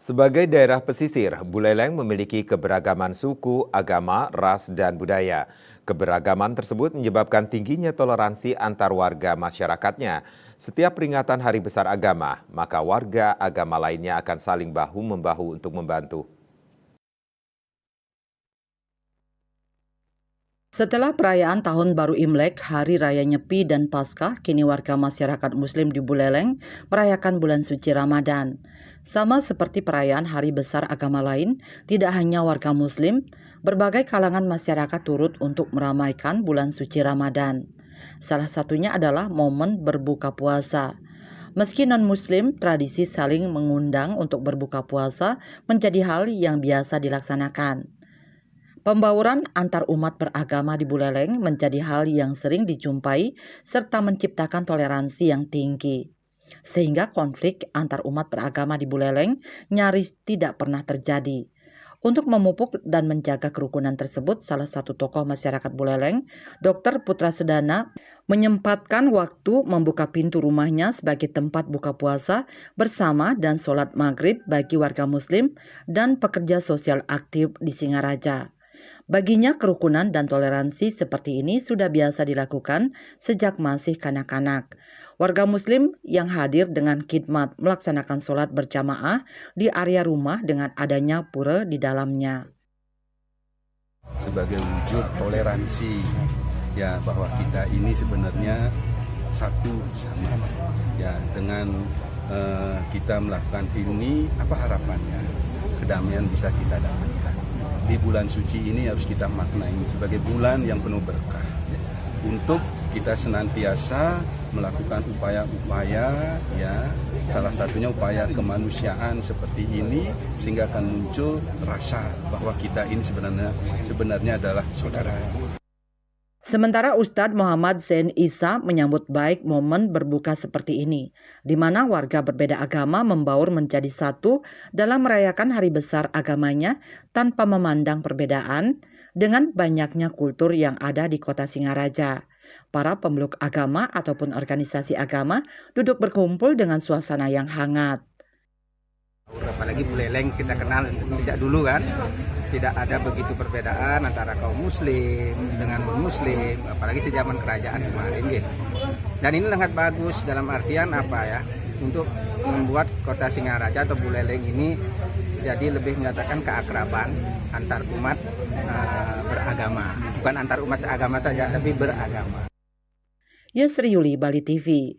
Sebagai daerah pesisir, Buleleng memiliki keberagaman suku, agama, ras, dan budaya. Keberagaman tersebut menyebabkan tingginya toleransi antar warga masyarakatnya. Setiap peringatan Hari Besar Agama, maka warga agama lainnya akan saling bahu-membahu untuk membantu. Setelah perayaan Tahun Baru Imlek, Hari Raya Nyepi dan Paskah, kini warga masyarakat Muslim di Buleleng merayakan bulan suci Ramadan. Sama seperti perayaan hari besar agama lain, tidak hanya warga Muslim, berbagai kalangan masyarakat turut untuk meramaikan bulan suci Ramadan. Salah satunya adalah momen berbuka puasa. Meski non-Muslim, tradisi saling mengundang untuk berbuka puasa menjadi hal yang biasa dilaksanakan. Pembauran antar umat beragama di Buleleng menjadi hal yang sering dijumpai serta menciptakan toleransi yang tinggi. Sehingga konflik antar umat beragama di Buleleng nyaris tidak pernah terjadi. Untuk memupuk dan menjaga kerukunan tersebut, salah satu tokoh masyarakat Buleleng, Dr. Putra Sedana, menyempatkan waktu membuka pintu rumahnya sebagai tempat buka puasa bersama dan sholat maghrib bagi warga Muslim dan pekerja sosial aktif di Singaraja. Baginya kerukunan dan toleransi seperti ini sudah biasa dilakukan sejak masih kanak-kanak. Warga Muslim yang hadir dengan khidmat melaksanakan sholat berjamaah di area rumah dengan adanya pura di dalamnya. Sebagai wujud toleransi ya, bahwa kita ini sebenarnya satu sama ya. Dengan kita melakukan ini, apa harapannya? Kedamaian bisa kita dapatkan. Di bulan suci ini harus kita maknai sebagai bulan yang penuh berkah untuk kita senantiasa melakukan upaya-upaya ya, salah satunya upaya kemanusiaan seperti ini, sehingga akan muncul rasa bahwa kita ini sebenarnya adalah saudara. Sementara Ustadz Muhammad Zain Isa menyambut baik momen berbuka seperti ini, di mana warga berbeda agama membaur menjadi satu dalam merayakan hari besar agamanya tanpa memandang perbedaan dengan banyaknya kultur yang ada di kota Singaraja. Para pemeluk agama ataupun organisasi agama duduk berkumpul dengan suasana yang hangat. Apalagi Buleleng kita kenal sejak dulu kan, tidak ada begitu perbedaan antara kaum muslim dengan non-muslim, apalagi sejaman kerajaan kemarin gitu. Dan ini sangat bagus dalam artian apa ya, untuk membuat kota Singaraja atau Buleleng ini jadi lebih menyatakan keakraban antar umat beragama, bukan antar umat seagama saja, tapi beragama. Yusri Yuli, Bali TV.